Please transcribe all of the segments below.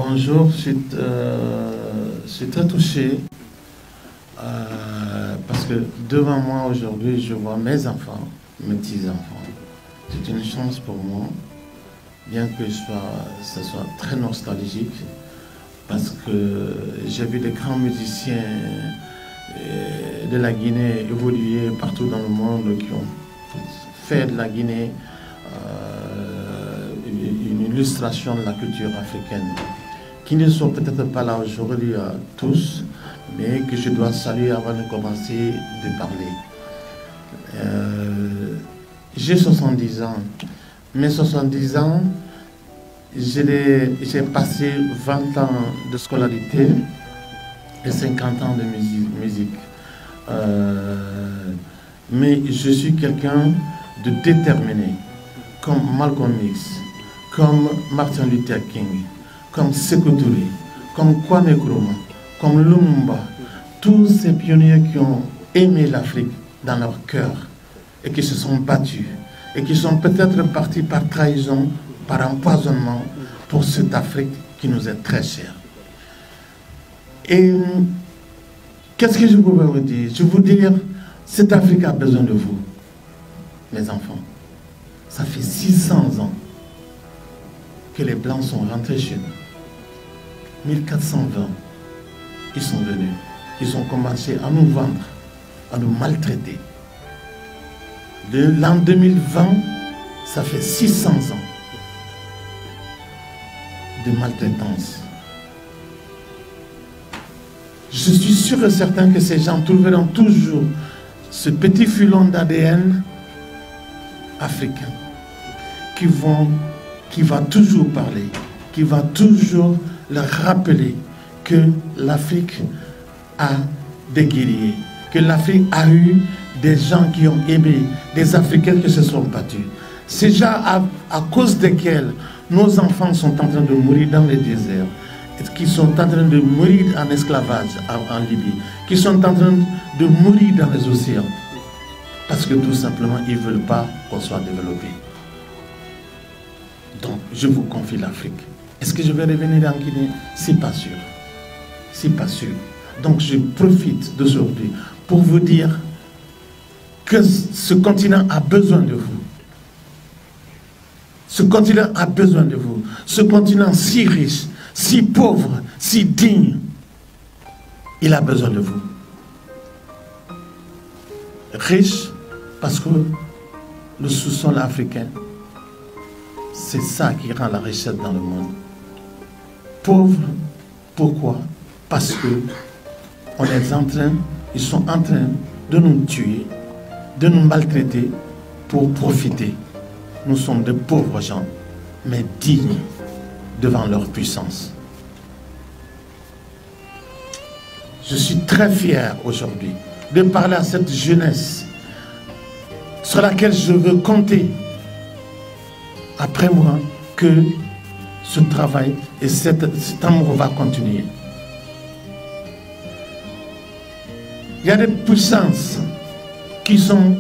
Bonjour, je suis très touché parce que devant moi aujourd'hui, je vois mes enfants, mes petits-enfants. C'est une chance pour moi, bien que ce soit très nostalgique, parce que j'ai vu des grands musiciens de la Guinée évoluer partout dans le monde, qui ont fait de la Guinée une illustration de la culture africaine, qui ne sont peut-être pas là aujourd'hui tous, mais que je dois saluer avant de commencer de parler. J'ai 70 ans. Mes 70 ans, j'ai passé 20 ans de scolarité et 50 ans de musique. Mais je suis quelqu'un de déterminé, comme Malcolm X, comme Martin Luther King, comme Sékou Touré, comme Kwame Nkrumah, comme Lumumba, tous ces pionniers qui ont aimé l'Afrique dans leur cœur et qui se sont battus et qui sont peut-être partis par trahison, par empoisonnement pour cette Afrique qui nous est très chère. Et qu'est-ce que je pouvais vous dire? Je vais vous dire, cette Afrique a besoin de vous, mes enfants. Ça fait 600 ans que les Blancs sont rentrés chez nous. 1420, ils sont venus. Ils ont commencé à nous vendre, à nous maltraiter. De l'an 2020, ça fait 600 ans de maltraitance. Je suis sûr et certain que ces gens trouveront toujours ce petit filon d'ADN africain qui va toujours parler, qui va toujours leur rappeler que l'Afrique a des guerriers, que l'Afrique a eu des gens qui ont aimé, des Africains qui se sont battus. Ces gens à cause desquels nos enfants sont en train de mourir dans les déserts, qui sont en train de mourir en esclavage en Libye, qui sont en train de mourir dans les océans, parce que tout simplement, ils ne veulent pas qu'on soit développé. Donc, je vous confie l'Afrique. Est-ce que je vais revenir en Guinée? C'est pas sûr. C'est pas sûr. Donc, je profite d'aujourd'hui pour vous dire que ce continent a besoin de vous. Ce continent a besoin de vous. Ce continent si riche, si pauvre, si digne, il a besoin de vous. Riche parce que le sous-sol africain, c'est ça qui rend la richesse dans le monde. Pauvre, pourquoi? Parce que ils sont en train de nous tuer, de nous maltraiter pour profiter. Nous sommes de pauvres gens, mais dignes devant leur puissance. Je suis très fier aujourd'hui de parler à cette jeunesse sur laquelle je veux compter après moi que ce travail et cet amour va continuer. Il y a des puissances qui sont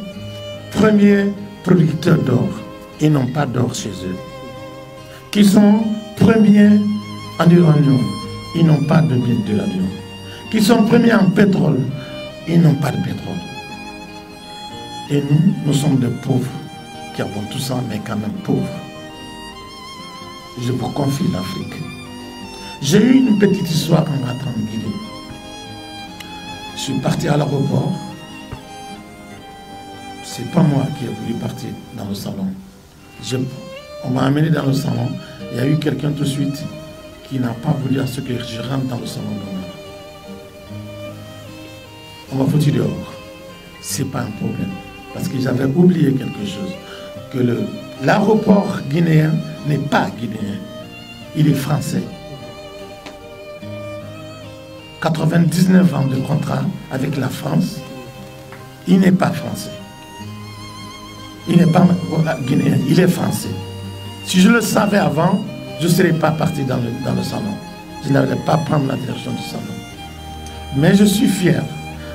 premiers producteurs d'or. Ils n'ont pas d'or chez eux. Qui sont premiers en uranium. Ils n'ont pas de mine d'uranium. Qui sont premiers en pétrole. Ils n'ont pas de pétrole. Et nous sommes des pauvres qui avons tout ça, mais quand même pauvres. Je vous confie l'Afrique. J'ai eu une petite histoire en rentrant en Guinée. Je suis parti à l'aéroport. C'est pas moi qui ai voulu partir dans le salon. On m'a amené dans le salon. Il y a eu quelqu'un tout de suite qui n'a pas voulu à ce que je rentre dans le salon. On m'a foutu dehors. C'est pas un problème. Parce que j'avais oublié quelque chose. Que l'aéroport guinéen n'est pas guinéen. Il est français. 99 ans de contrat avec la France. Il n'est pas français. Il n'est pas guinéen, il est français. Si je le savais avant, je ne serais pas parti dans le salon. Je n'allais pas prendre la direction du salon. Mais je suis fier.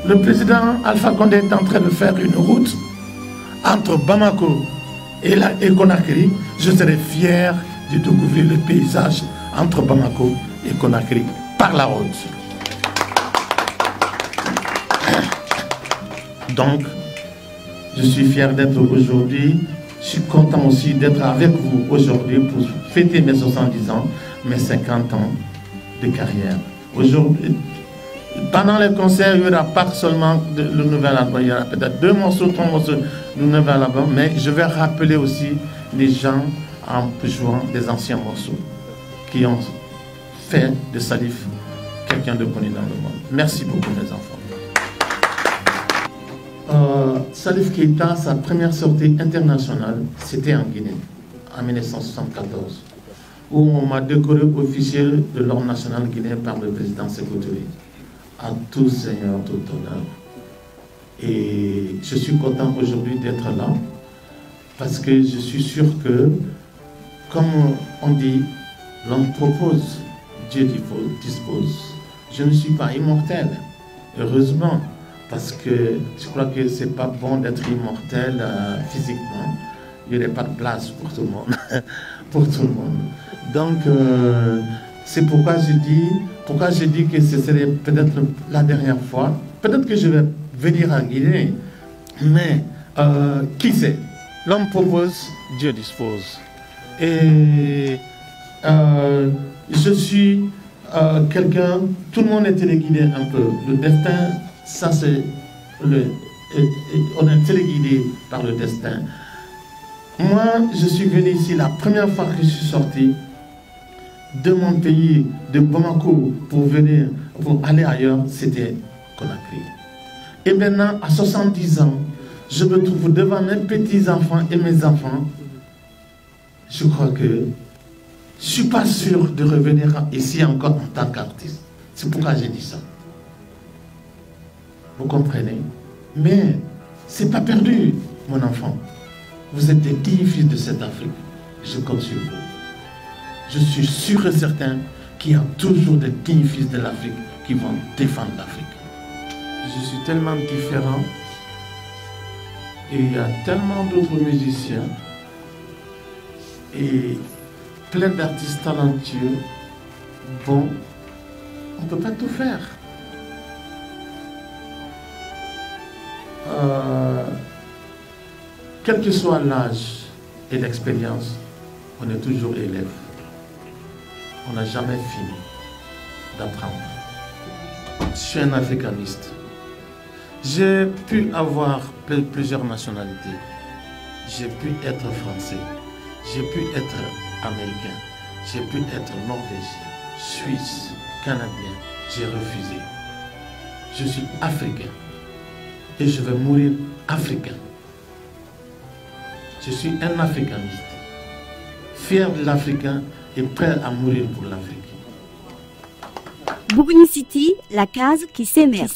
Le président Alpha Condé est en train de faire une route entre Bamako et Conakry. Je serais fier de découvrir le paysage entre Bamako et Conakry par la route. Donc, je suis fier d'être aujourd'hui. Je suis content aussi d'être avec vous aujourd'hui pour fêter mes 70 ans, mes 50 ans de carrière. Aujourd'hui, pendant les concerts, il n'y aura pas seulement le nouvel album, il y aura peut-être 2 morceaux, 3 morceaux du nouvel album, mais je vais rappeler aussi les gens en jouant des anciens morceaux qui ont fait de Salif quelqu'un de connu dans le monde. Merci beaucoup mes enfants. Salif Keïta, sa première sortie internationale, c'était en Guinée, en 1974, où on m'a décoré officiel de l'ordre national guinéen par le président Sékou Touré. À tout seigneur, tout honneur. Et je suis content aujourd'hui d'être là, parce que je suis sûr que, comme on dit, l'homme propose, Dieu dispose. Je ne suis pas immortel, heureusement. Parce que je crois que ce n'est pas bon d'être immortel physiquement. Il n'y aurait pas de place pour tout le monde. Pour tout le monde. Donc, c'est pourquoi je dis que ce serait peut-être la dernière fois. Peut-être que je vais venir en Guinée. Mais, qui sait? L'homme propose, Dieu dispose. Et je suis quelqu'un, tout le monde est téléguidé un peu. Le destin, ça c'est on est téléguidé par le destin. Moi, je suis venu ici la première fois que je suis sorti de mon pays, de Bamako, pour aller ailleurs, c'était Conakry. Et maintenant, à 70 ans, je me trouve devant mes petits-enfants et mes enfants. Je crois que je ne suis pas sûr de revenir ici encore en tant qu'artiste. C'est pourquoi j'ai dit ça. Vous comprenez? Mais ce n'est pas perdu, mon enfant. Vous êtes des dignes fils de cette Afrique. Je compte sur vous. Je suis sûr et certain qu'il y a toujours des dignes fils de l'Afrique qui vont défendre l'Afrique. Je suis tellement différent. Et il y a tellement d'autres musiciens et plein d'artistes talentueux. Bon, on ne peut pas tout faire. Quel que soit l'âge et l'expérience, on est toujours élève. On n'a jamais fini d'apprendre. Je suis un africaniste. J'ai pu avoir plusieurs nationalités. J'ai pu être français. J'ai pu être américain. J'ai pu être norvégien, suisse, canadien. J'ai refusé. Je suis africain. Et je vais mourir africain. Je suis un africaniste, fier de l'Africain et prêt à mourir pour l'Afrique. Bourgny City, la case qui s'émerge.